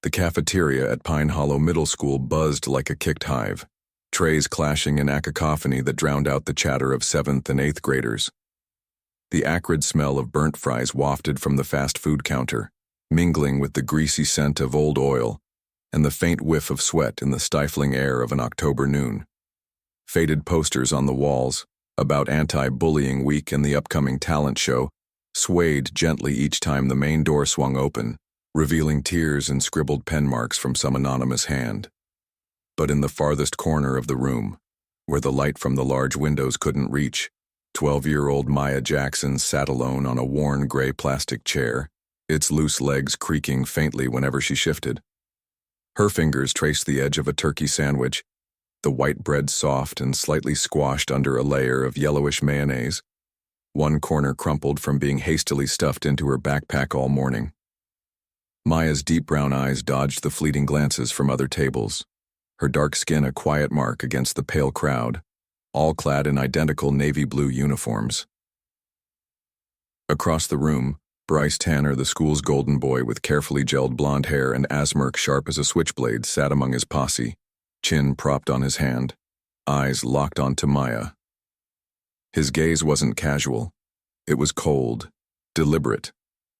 The cafeteria at Pine Hollow Middle School buzzed like a kicked hive, trays clashing in a cacophony that drowned out the chatter of 7th and 8th graders. The acrid smell of burnt fries wafted from the fast food counter, mingling with the greasy scent of old oil and the faint whiff of sweat in the stifling air of an October noon. Faded posters on the walls about anti-bullying week and the upcoming talent show swayed gently each time the main door swung open, revealing tears and scribbled pen marks from some anonymous hand. But in the farthest corner of the room, where the light from the large windows couldn't reach, 12-year-old Maya Jackson sat alone on a worn gray plastic chair, its loose legs creaking faintly whenever she shifted. Her fingers traced the edge of a turkey sandwich, the white bread soft and slightly squashed under a layer of yellowish mayonnaise, one corner crumpled from being hastily stuffed into her backpack all morning. Maya's deep brown eyes dodged the fleeting glances from other tables, her dark skin a quiet mark against the pale crowd, all clad in identical navy blue uniforms. Across the room, Bryce Tanner, the school's golden boy with carefully gelled blonde hair and asmirk sharp as a switchblade, sat among his posse, chin propped on his hand, eyes locked onto Maya. His gaze wasn't casual. It was cold, deliberate,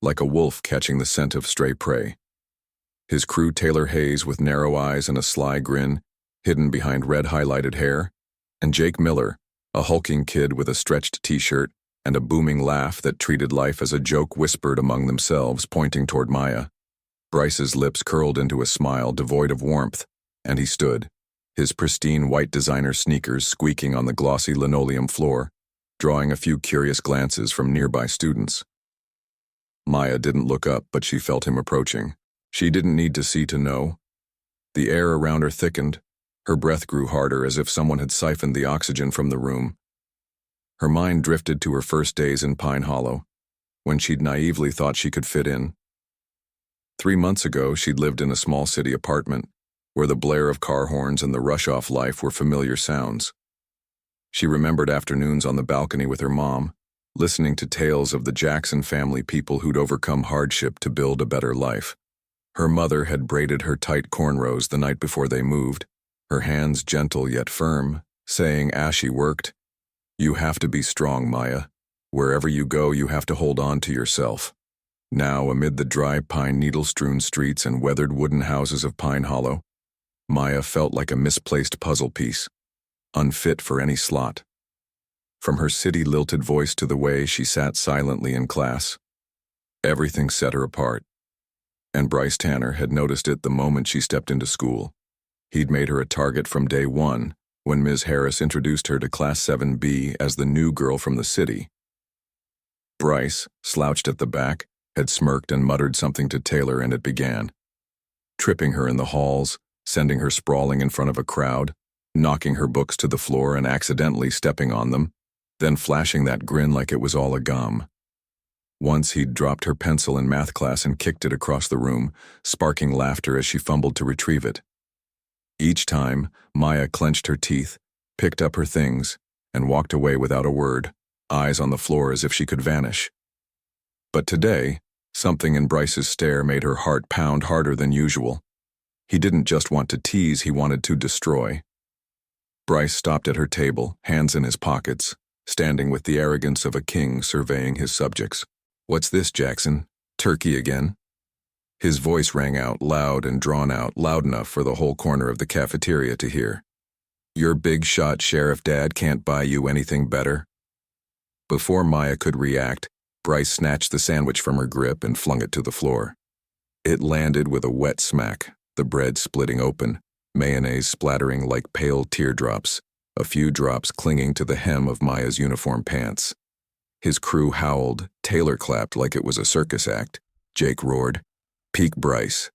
like a wolf catching the scent of stray prey. His crew Taylor Hayes with narrow eyes and a sly grin, hidden behind red highlighted hair, and Jake Miller, a hulking kid with a stretched t-shirt and a booming laugh that treated life as a joke, whispered among themselves, pointing toward Maya. Bryce's lips curled into a smile devoid of warmth, and he stood, his pristine white designer sneakers squeaking on the glossy linoleum floor, drawing a few curious glances from nearby students. Maya didn't look up, but she felt him approaching. She didn't need to see to know. The air around her thickened. Her breath grew harder, as if someone had siphoned the oxygen from the room. Her mind drifted to her first days in Pine Hollow, when she'd naively thought she could fit in. 3 months ago, she'd lived in a small city apartment, where the blare of car horns and the rush-off life were familiar sounds. She remembered afternoons on the balcony with her mom, listening to tales of the Jackson family people who'd overcome hardship to build a better life. Her mother had braided her tight cornrows the night before they moved, her hands gentle yet firm, saying as she worked, "You have to be strong, Maya. Wherever you go, you have to hold on to yourself." Now, amid the dry pine needle-strewn streets and weathered wooden houses of Pine Hollow, Maya felt like a misplaced puzzle piece, unfit for any slot. From her city-lilted voice to the way she sat silently in class, everything set her apart. And Bryce Tanner had noticed it the moment she stepped into school. He'd made her a target from day one, when Ms. Harris introduced her to Class 7B as the new girl from the city. Bryce, slouched at the back, had smirked and muttered something to Taylor, and it began. Tripping her in the halls, sending her sprawling in front of a crowd, knocking her books to the floor and accidentally stepping on them, then flashing that grin like it was all a gum. Once he'd dropped her pencil in math class and kicked it across the room, sparking laughter as she fumbled to retrieve it. Each time, Maya clenched her teeth, picked up her things, and walked away without a word, eyes on the floor as if she could vanish. But today, something in Bryce's stare made her heart pound harder than usual. He didn't just want to tease, he wanted to destroy. Bryce stopped at her table, hands in his pockets, standing with the arrogance of a king surveying his subjects. "What's this, Jackson? Turkey again?" His voice rang out, loud and drawn out, loud enough for the whole corner of the cafeteria to hear. "Your big shot sheriff dad can't buy you anything better?" Before Maya could react, Bryce snatched the sandwich from her grip and flung it to the floor. It landed with a wet smack, the bread splitting open, mayonnaise splattering like pale teardrops, a few drops clinging to the hem of Maya's uniform pants. His crew howled, Taylor clapped like it was a circus act, Jake roared, "Peek Bryce."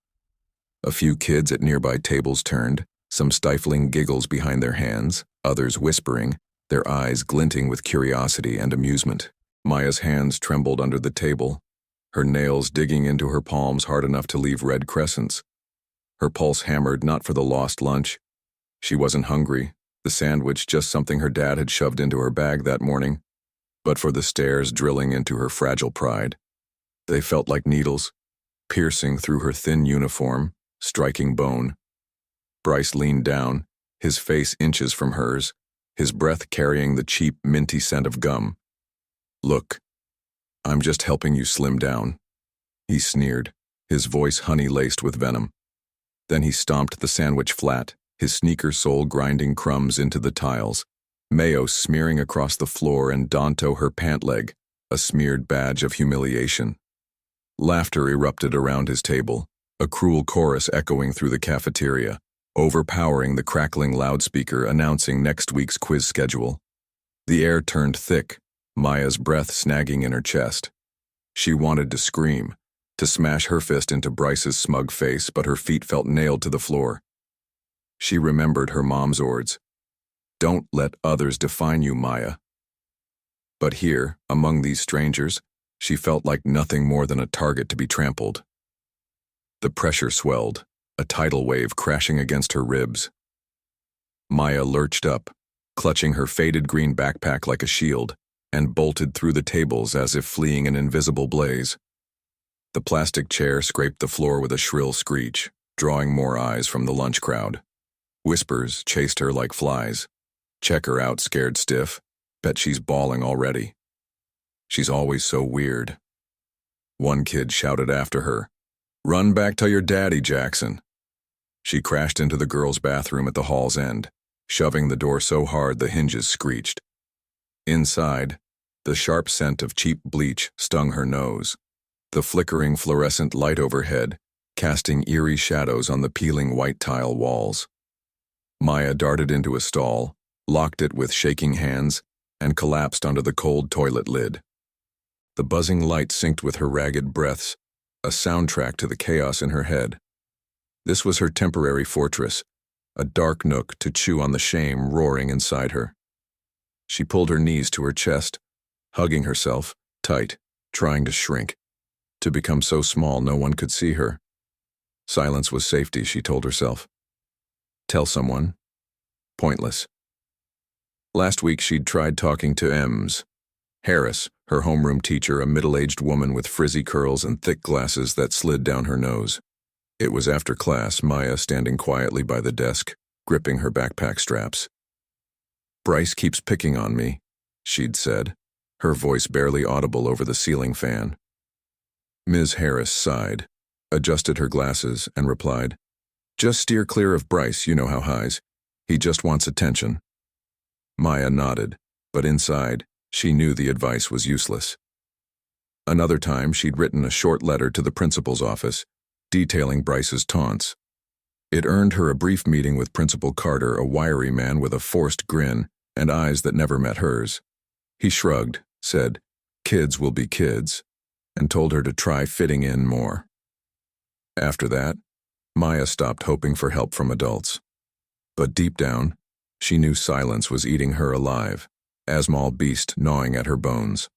A few kids at nearby tables turned, some stifling giggles behind their hands, others whispering, their eyes glinting with curiosity and amusement. Maya's hands trembled under the table, her nails digging into her palms hard enough to leave red crescents. Her pulse hammered, not for the lost lunch. She wasn't hungry, the sandwich just something her dad had shoved into her bag that morning, but for the stares drilling into her fragile pride. They felt like needles, piercing through her thin uniform, striking bone. Bryce leaned down, his face inches from hers, his breath carrying the cheap, minty scent of gum. "Look, I'm just helping you slim down," he sneered, his voice honey-laced with venom. Then he stomped the sandwich flat, his sneaker sole grinding crumbs into the tiles, mayo smearing across the floor and Danto her pant leg, a smeared badge of humiliation. Laughter erupted around his table, a cruel chorus echoing through the cafeteria, overpowering the crackling loudspeaker announcing next week's quiz schedule. The air turned thick, Maya's breath snagging in her chest. She wanted to scream, to smash her fist into Bryce's smug face, but her feet felt nailed to the floor. She remembered her mom's words. "Don't let others define you, Maya." But here, among these strangers, she felt like nothing more than a target to be trampled. The pressure swelled, a tidal wave crashing against her ribs. Maya lurched up, clutching her faded green backpack like a shield, and bolted through the tables as if fleeing an invisible blaze. The plastic chair scraped the floor with a shrill screech, drawing more eyes from the lunch crowd. Whispers chased her like flies. "Check her out, scared stiff. Bet she's bawling already. She's always so weird." One kid shouted after her, "Run back to your daddy, Jackson." She crashed into the girls' bathroom at the hall's end, shoving the door so hard the hinges screeched. Inside, the sharp scent of cheap bleach stung her nose, the flickering fluorescent light overhead casting eerie shadows on the peeling white tile walls. Maya darted into a stall, locked it with shaking hands, and collapsed onto the cold toilet lid. The buzzing light synced with her ragged breaths, a soundtrack to the chaos in her head. This was her temporary fortress, a dark nook to chew on the shame roaring inside her. She pulled her knees to her chest, hugging herself, tight, trying to shrink, to become so small no one could see her. Silence was safety, she told herself. Tell someone. Pointless. Last week she'd tried talking to Ems. Harris, her homeroom teacher, a middle-aged woman with frizzy curls and thick glasses that slid down her nose. It was after class, Maya standing quietly by the desk, gripping her backpack straps. "Bryce keeps picking on me," she'd said, her voice barely audible over the ceiling fan. Ms. Harris sighed, adjusted her glasses, and replied, "Just steer clear of Bryce, you know how highs. He just wants attention." Maya nodded, but inside, she knew the advice was useless. Another time, she'd written a short letter to the principal's office, detailing Bryce's taunts. It earned her a brief meeting with Principal Carter, a wiry man with a forced grin and eyes that never met hers. He shrugged, said, "Kids will be kids," and told her to try fitting in more. After that, Maya stopped hoping for help from adults. But deep down, she knew silence was eating her alive, Asmal beast gnawing at her bones.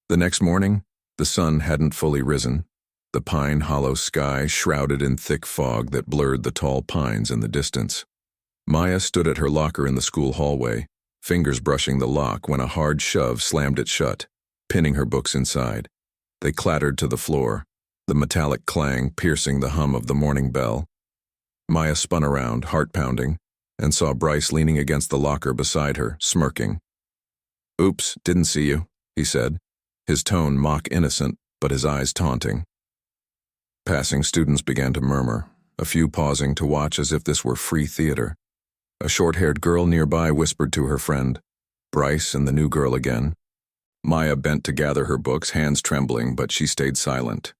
The next morning, the sun hadn't fully risen, the Pine Hollow sky shrouded in thick fog that blurred the tall pines in the distance. Maya stood at her locker in the school hallway, fingers brushing the lock when a hard shove slammed it shut, pinning her books inside. They clattered to the floor, the metallic clang piercing the hum of the morning bell. Maya spun around, heart pounding, and saw Bryce leaning against the locker beside her, smirking. "Oops, didn't see you," he said, his tone mock innocent, but his eyes taunting. Passing students began to murmur, a few pausing to watch as if this were free theater. A short-haired girl nearby whispered to her friend, "Bryce and the new girl again." Maya bent to gather her books, hands trembling, but she stayed silent.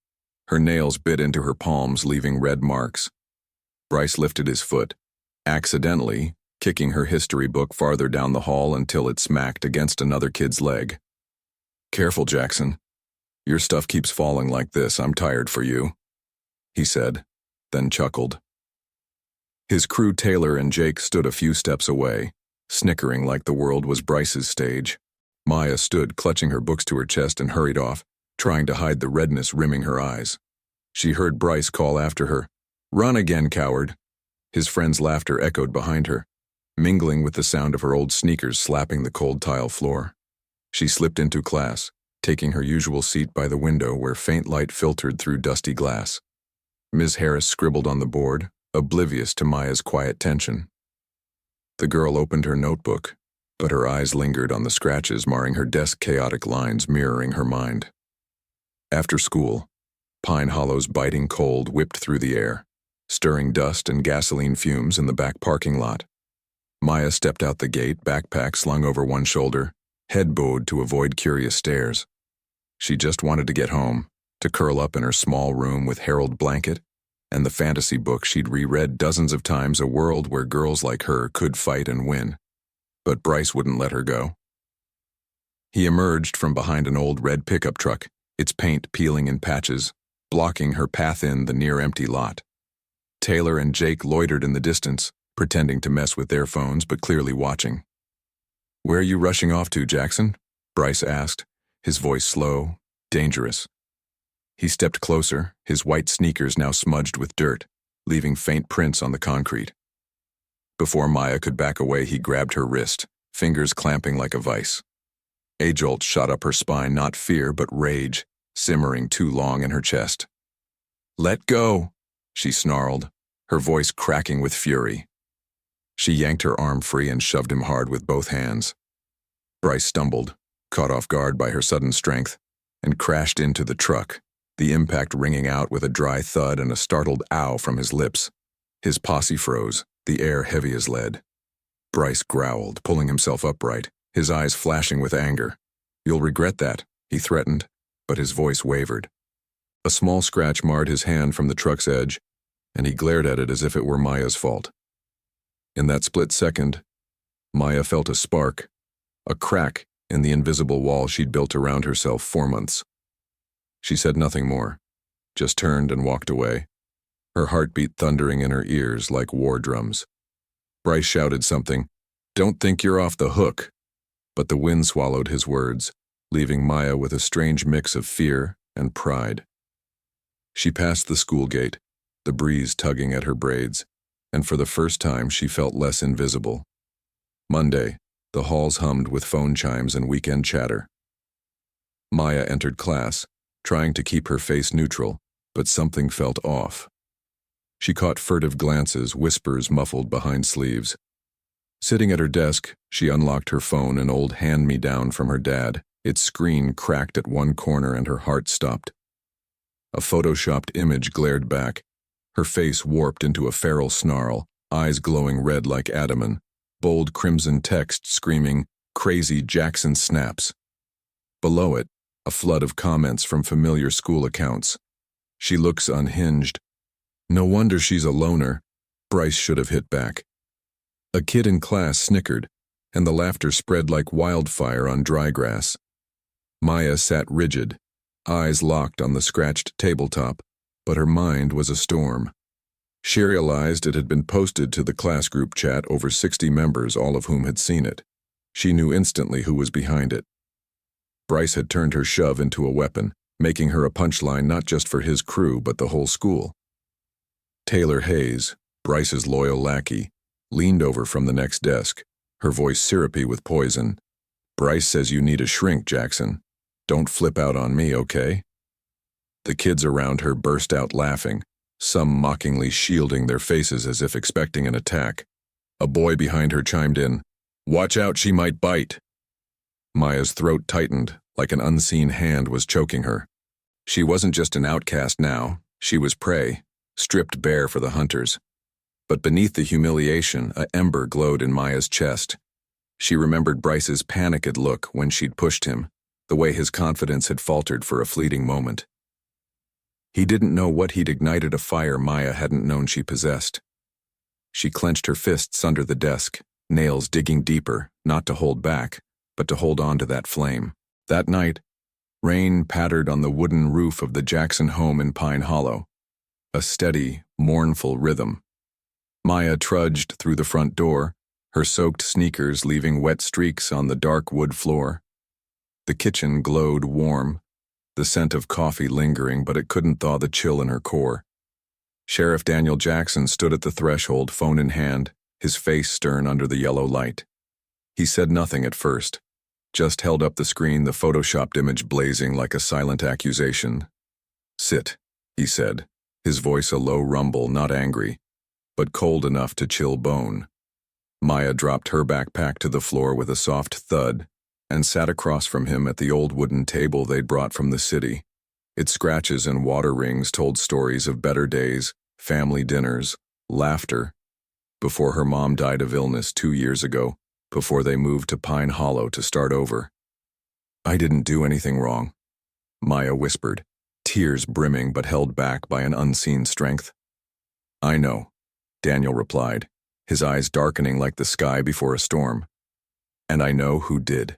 Her nails bit into her palms, leaving red marks. Bryce lifted his foot, accidentally, kicking her history book farther down the hall until it smacked against another kid's leg. "Careful, Jackson. Your stuff keeps falling like this. I'm tired for you," he said, then chuckled. His crew Taylor and Jake stood a few steps away, snickering like the world was Bryce's stage. Maya stood, clutching her books to her chest, and hurried off, trying to hide the redness rimming her eyes. She heard Bryce call after her, "Run again, coward." His friend's laughter echoed behind her, mingling with the sound of her old sneakers slapping the cold tile floor. She slipped into class, taking her usual seat by the window where faint light filtered through dusty glass. Ms. Harris scribbled on the board, oblivious to Maya's quiet tension. The girl opened her notebook, but her eyes lingered on the scratches marring her desk, chaotic lines mirroring her mind. After school, Pine Hollow's biting cold whipped through the air, stirring dust and gasoline fumes in the back parking lot. Maya stepped out the gate, backpack slung over one shoulder, head bowed to avoid curious stares. She just wanted to get home, to curl up in her small room with Harold blanket and the fantasy book she'd reread dozens of times, a world where girls like her could fight and win. But Bryce wouldn't let her go. He emerged from behind an old red pickup truck, its paint peeling in patches, blocking her path in the near-empty lot. Taylor and Jake loitered in the distance, pretending to mess with their phones but clearly watching. "Where are you rushing off to, Jackson?" Bryce asked, his voice slow, dangerous. He stepped closer, his white sneakers now smudged with dirt, leaving faint prints on the concrete. Before Maya could back away, he grabbed her wrist, fingers clamping like a vice. A jolt shot up her spine, not fear but rage, simmering too long in her chest. "Let go," she snarled, her voice cracking with fury. She yanked her arm free and shoved him hard with both hands. Bryce stumbled, caught off guard by her sudden strength, and crashed into the truck, the impact ringing out with a dry thud and a startled ow from his lips. His posse froze, the air heavy as lead. Bryce growled, pulling himself upright, his eyes flashing with anger. "You'll regret that," he threatened, but his voice wavered. A small scratch marred his hand from the truck's edge, and he glared at it as if it were Maya's fault. In that split second, Maya felt a spark, a crack in the invisible wall she'd built around herself 4 months. She said nothing more, just turned and walked away, her heartbeat thundering in her ears like war drums. Bryce shouted something, "Don't think you're off the hook," but the wind swallowed his words, leaving Maya with a strange mix of fear and pride. She passed the school gate, the breeze tugging at her braids, and for the first time she felt less invisible. Monday, the halls hummed with phone chimes and weekend chatter. Maya entered class, trying to keep her face neutral, but something felt off. She caught furtive glances, whispers muffled behind sleeves. Sitting at her desk, she unlocked her phone, an old hand-me-down from her dad. Its screen cracked at one corner and her heart stopped. A photoshopped image glared back, her face warped into a feral snarl, eyes glowing red like adamant, bold crimson text screaming, "Crazy Jackson snaps." Below it, a flood of comments from familiar school accounts. "She looks unhinged. No wonder she's a loner," Bryce should have hit back. A kid in class snickered, and the laughter spread like wildfire on dry grass. Maya sat rigid, eyes locked on the scratched tabletop, but her mind was a storm. She realized it had been posted to the class group chat, over 60 members, all of whom had seen it. She knew instantly who was behind it. Bryce had turned her shove into a weapon, making her a punchline not just for his crew but the whole school. Taylor Hayes, Bryce's loyal lackey, leaned over from the next desk, her voice syrupy with poison. "Bryce says you need a shrink, Jackson. Don't flip out on me, okay?" The kids around her burst out laughing, some mockingly shielding their faces as if expecting an attack. A boy behind her chimed in, "Watch out, she might bite." Maya's throat tightened, like an unseen hand was choking her. She wasn't just an outcast now, she was prey, stripped bare for the hunters. But beneath the humiliation, an ember glowed in Maya's chest. She remembered Bryce's panicked look when she'd pushed him, the way his confidence had faltered for a fleeting moment. He didn't know what he'd ignited, a fire Maya hadn't known she possessed. She clenched her fists under the desk, nails digging deeper, not to hold back, but to hold on to that flame. That night, rain pattered on the wooden roof of the Jackson home in Pine Hollow, a steady, mournful rhythm. Maya trudged through the front door, her soaked sneakers leaving wet streaks on the dark wood floor. The kitchen glowed warm, the scent of coffee lingering, but it couldn't thaw the chill in her core. Sheriff Daniel Jackson stood at the threshold, phone in hand, his face stern under the yellow light. He said nothing at first, just held up the screen, the photoshopped image blazing like a silent accusation. "Sit," he said, his voice a low rumble, not angry, but cold enough to chill bone. Maya dropped her backpack to the floor with a soft thud and sat across from him at the old wooden table they'd brought from the city. Its scratches and water rings told stories of better days, family dinners, laughter, before her mom died of illness 2 years ago, before they moved to Pine Hollow to start over. "I didn't do anything wrong," Maya whispered, tears brimming but held back by an unseen strength. "I know," Daniel replied, his eyes darkening like the sky before a storm. "And I know who did."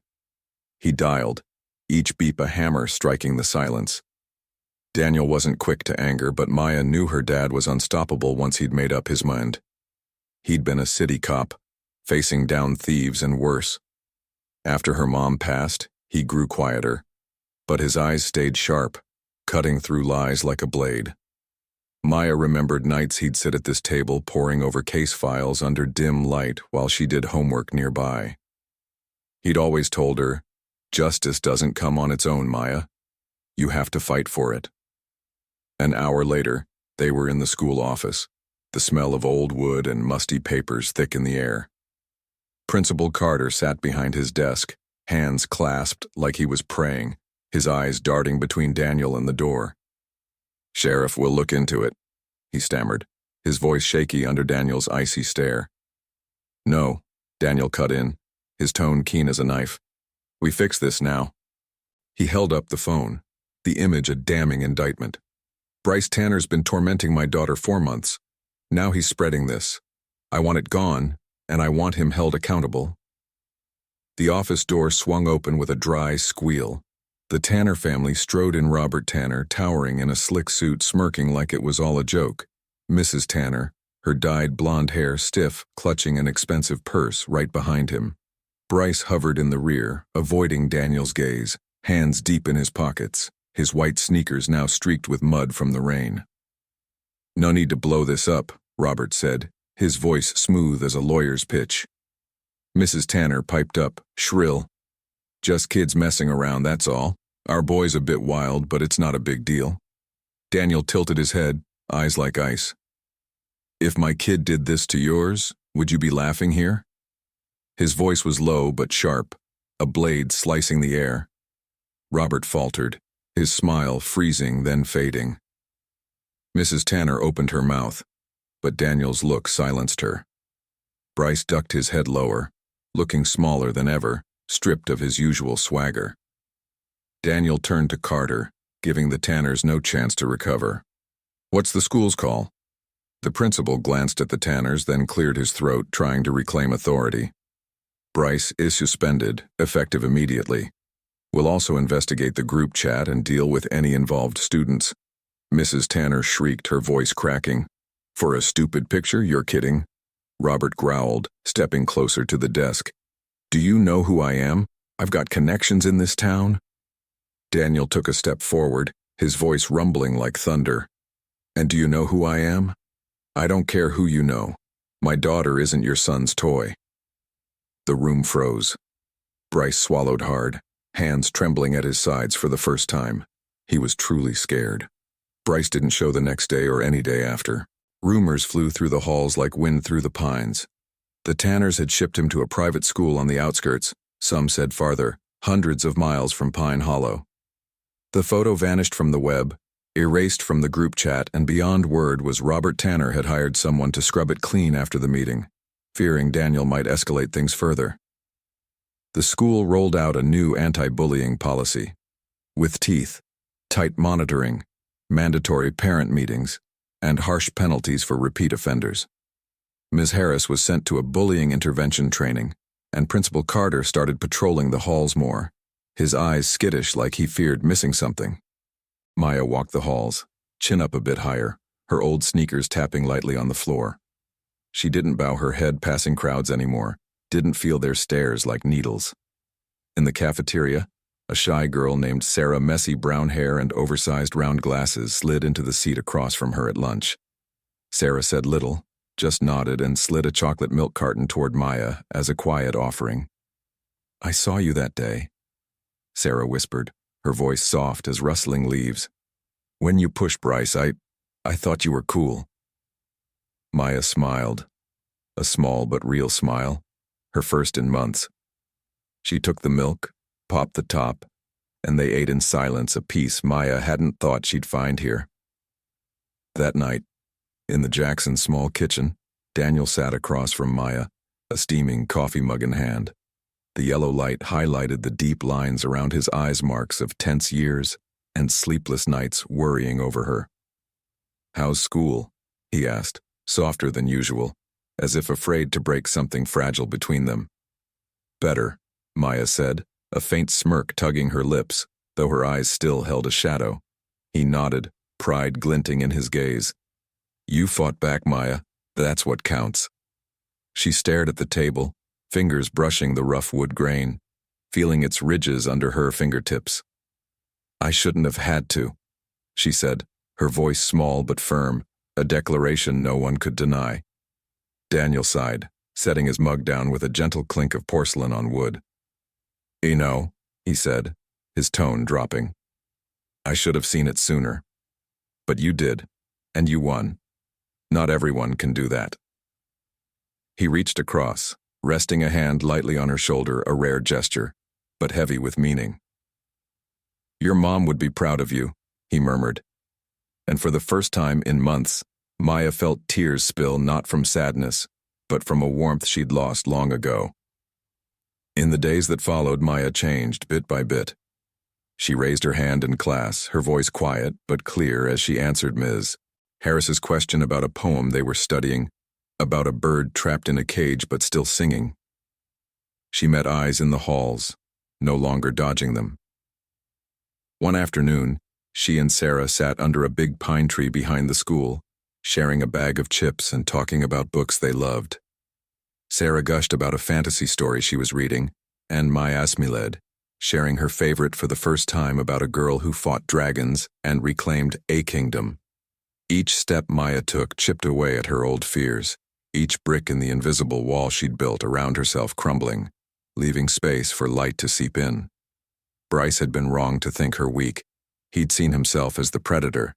He dialed, each beep a hammer striking the silence. Daniel wasn't quick to anger, but Maya knew her dad was unstoppable once he'd made up his mind. He'd been a city cop, facing down thieves and worse. After her mom passed, he grew quieter, but his eyes stayed sharp, cutting through lies like a blade. Maya remembered nights he'd sit at this table poring over case files under dim light while she did homework nearby. He'd always told her, "Justice doesn't come on its own, Maya. You have to fight for it." An hour later, they were in the school office, the smell of old wood and musty papers thick in the air. Principal Carter sat behind his desk, hands clasped like he was praying, his eyes darting between Daniel and the door. "Sheriff, we'll look into it," he stammered, his voice shaky under Daniel's icy stare. "No," Daniel cut in, his tone keen as a knife. "We fix this now." He held up the phone, the image a damning indictment. "Bryce Tanner's been tormenting my daughter 4 months. Now he's spreading this. I want it gone, and I want him held accountable." The office door swung open with a dry squeal. The Tanner family strode in. Robert Tanner, towering in a slick suit, smirking like it was all a joke. Mrs. Tanner, her dyed blonde hair stiff, clutching an expensive purse right behind him. Bryce hovered in the rear, avoiding Daniel's gaze, hands deep in his pockets, his white sneakers now streaked with mud from the rain. "No need to blow this up," Robert said, his voice smooth as a lawyer's pitch. Mrs. Tanner piped up, shrill. "Just kids messing around, that's all. Our boy's a bit wild, but it's not a big deal." Daniel tilted his head, eyes like ice. "If my kid did this to yours, would you be laughing here?" His voice was low but sharp, a blade slicing the air. Robert faltered, his smile freezing then fading. Mrs. Tanner opened her mouth, but Daniel's look silenced her. Bryce ducked his head lower, looking smaller than ever, stripped of his usual swagger. Daniel turned to Carter, giving the Tanners no chance to recover. "What's the school's call?" The principal glanced at the Tanners, then cleared his throat, trying to reclaim authority. "Bryce is suspended, effective immediately. We'll also investigate the group chat and deal with any involved students." Mrs. Tanner shrieked, her voice cracking. "For a stupid picture, you're kidding?" Robert growled, stepping closer to the desk. "Do you know who I am? I've got connections in this town." Daniel took a step forward, his voice rumbling like thunder. "And do you know who I am? I don't care who you know. My daughter isn't your son's toy." The room froze. Bryce swallowed hard, hands trembling at his sides for the first time. He was truly scared. Bryce didn't show the next day or any day after. Rumors flew through the halls like wind through the pines. The Tanners had shipped him to a private school on the outskirts, some said farther, hundreds of miles from Pine Hollow. The photo vanished from the web, erased from the group chat, and beyond word was Robert Tanner had hired someone to scrub it clean after the meeting, fearing Daniel might escalate things further. The school rolled out a new anti-bullying policy. With teeth, tight monitoring, mandatory parent meetings, and harsh penalties for repeat offenders. Ms. Harris was sent to a bullying intervention training, and Principal Carter started patrolling the halls more, his eyes skittish like he feared missing something. Maya walked the halls, chin up a bit higher, her old sneakers tapping lightly on the floor. She didn't bow her head passing crowds anymore, didn't feel their stares like needles. In the cafeteria, a shy girl named Sarah, messy brown hair and oversized round glasses, slid into the seat across from her at lunch. Sarah said little, just nodded and slid a chocolate milk carton toward Maya as a quiet offering. "I saw you that day," Sarah whispered, her voice soft as rustling leaves. "When you pushed Bryce, I thought you were cool. Maya smiled, a small but real smile, her first in months. She took the milk, popped the top, and they ate in silence a piece Maya hadn't thought she'd find here. That night, in the Jackson small kitchen, Daniel sat across from Maya, a steaming coffee mug in hand. The yellow light highlighted the deep lines around his eyes, marks of tense years and sleepless nights worrying over her. "How's school?" he asked, softer than usual, as if afraid to break something fragile between them. "Better," Maya said, a faint smirk tugging her lips, though her eyes still held a shadow. He nodded, pride glinting in his gaze. "You fought back, Maya. That's what counts." She stared at the table, fingers brushing the rough wood grain, feeling its ridges under her fingertips. "I shouldn't have had to," she said, her voice small but firm, a declaration no one could deny. Daniel sighed, setting his mug down with a gentle clink of porcelain on wood. "You know," he said, his tone dropping, "I should have seen it sooner. But you did, and you won. Not everyone can do that." He reached across, resting a hand lightly on her shoulder, a rare gesture, but heavy with meaning. "Your mom would be proud of you," he murmured. And for the first time in months, Maya felt tears spill not from sadness, but from a warmth she'd lost long ago. In the days that followed, Maya changed bit by bit. She raised her hand in class, her voice quiet but clear as she answered Ms. Harris's question about a poem they were studying, about a bird trapped in a cage but still singing. She met eyes in the halls, no longer dodging them. One afternoon, she and Sarah sat under a big pine tree behind the school, sharing a bag of chips and talking about books they loved. Sarah gushed about a fantasy story she was reading, and Maya Asmiled, sharing her favorite for the first time about a girl who fought dragons and reclaimed a kingdom. Each step Maya took chipped away at her old fears, each brick in the invisible wall she'd built around herself crumbling, leaving space for light to seep in. Bryce had been wrong to think her weak. He'd seen himself as the predator,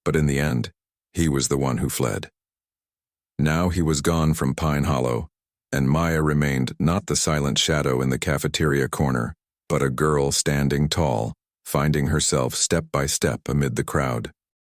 but in the end, he was the one who fled. Now he was gone from Pine Hollow, and Maya remained not the silent shadow in the cafeteria corner, but a girl standing tall, finding herself step by step amid the crowd.